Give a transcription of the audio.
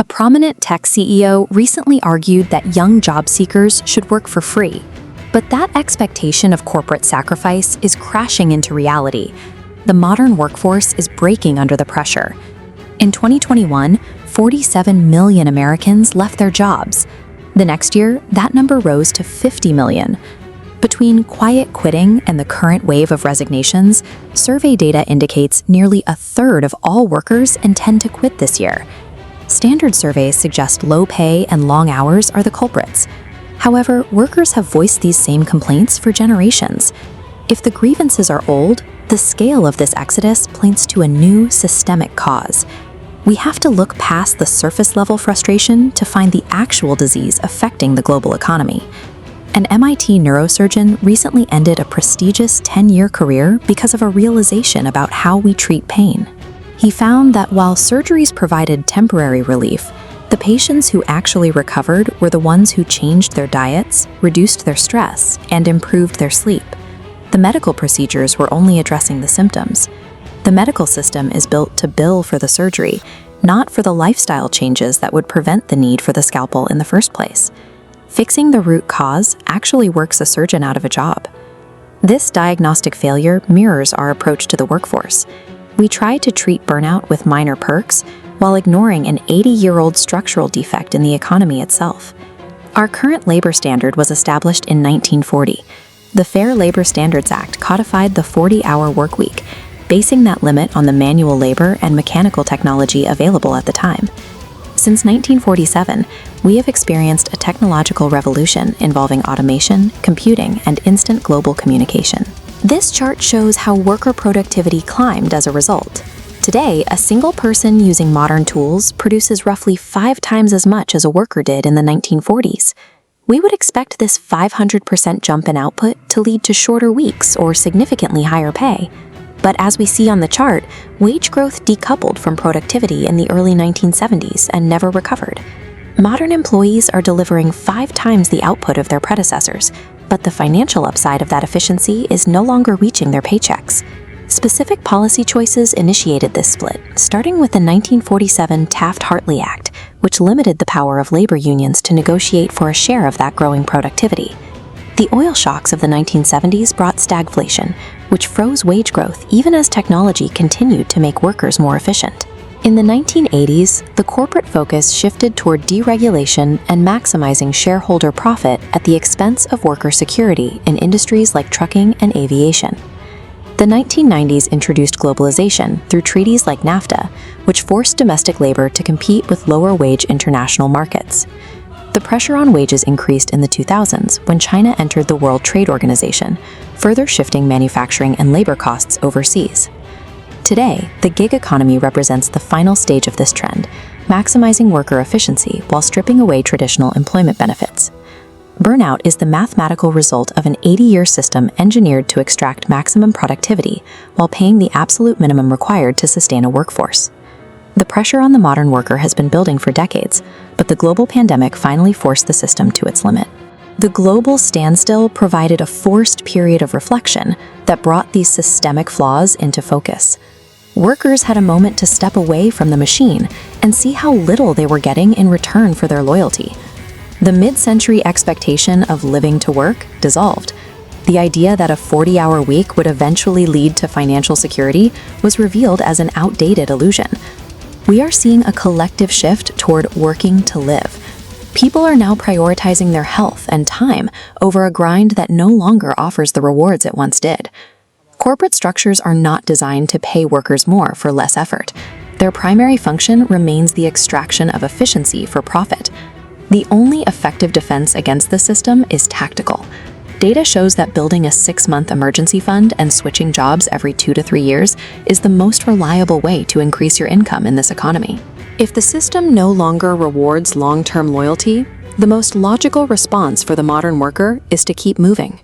A prominent tech CEO recently argued that young job seekers should work for free. But that expectation of corporate sacrifice is crashing into reality. The modern workforce is breaking under the pressure. In 2021, 47 million Americans left their jobs. The next year, that number rose to 50 million. Between quiet quitting and the current wave of resignations, survey data indicates nearly a third of all workers intend to quit this year. Standard surveys suggest low pay and long hours are the culprits. However, workers have voiced these same complaints for generations. If the grievances are old, the scale of this exodus points to a new systemic cause. We have to look past the surface-level frustration to find the actual disease affecting the global economy. An MIT neurosurgeon recently ended a prestigious 10-year career because of a realization about how we treat pain. He found that while surgeries provided temporary relief, the patients who actually recovered were the ones who changed their diets, reduced their stress, and improved their sleep. The medical procedures were only addressing the symptoms. The medical system is built to bill for the surgery, not for the lifestyle changes that would prevent the need for the scalpel in the first place. Fixing the root cause actually works a surgeon out of a job. This diagnostic failure mirrors our approach to the workforce. We try to treat burnout with minor perks while ignoring an 80-year-old structural defect in the economy itself. Our current labor standard was established in 1940. The Fair Labor Standards Act codified the 40-hour workweek, basing that limit on the manual labor and mechanical technology available at the time. Since 1947, we have experienced a technological revolution involving automation, computing, and instant global communication. This chart shows how worker productivity climbed as a result. Today, a single person using modern tools produces roughly 5 times as much as a worker did in the 1940s. We would expect this 500% jump in output to lead to shorter weeks or significantly higher pay. But as we see on the chart, wage growth decoupled from productivity in the early 1970s and never recovered. Modern employees are delivering 5 times the output of their predecessors, but the financial upside of that efficiency is no longer reaching their paychecks. Specific policy choices initiated this split, starting with the 1947 Taft-Hartley Act, which limited the power of labor unions to negotiate for a share of that growing productivity. The oil shocks of the 1970s brought stagflation, which froze wage growth even as technology continued to make workers more efficient. In the 1980s, the corporate focus shifted toward deregulation and maximizing shareholder profit at the expense of worker security in industries like trucking and aviation. The 1990s introduced globalization through treaties like NAFTA, which forced domestic labor to compete with lower-wage international markets. The pressure on wages increased in the 2000s when China entered the World Trade Organization, further shifting manufacturing and labor costs overseas. Today, the gig economy represents the final stage of this trend, maximizing worker efficiency while stripping away traditional employment benefits. Burnout is the mathematical result of an 80-year system engineered to extract maximum productivity while paying the absolute minimum required to sustain a workforce. The pressure on the modern worker has been building for decades, but the global pandemic finally forced the system to its limit. The global standstill provided a forced period of reflection that brought these systemic flaws into focus. Workers had a moment to step away from the machine and see how little they were getting in return for their loyalty. The mid-century expectation of living to work dissolved. The idea that a 40-hour week would eventually lead to financial security was revealed as an outdated illusion. We are seeing a collective shift toward working to live. People are now prioritizing their health and time over a grind that no longer offers the rewards it once did. Corporate structures are not designed to pay workers more for less effort. Their primary function remains the extraction of efficiency for profit. The only effective defense against this system is tactical. Data shows that building a 6-month emergency fund and switching jobs every 2 to 3 years is the most reliable way to increase your income in this economy. If the system no longer rewards long-term loyalty, the most logical response for the modern worker is to keep moving.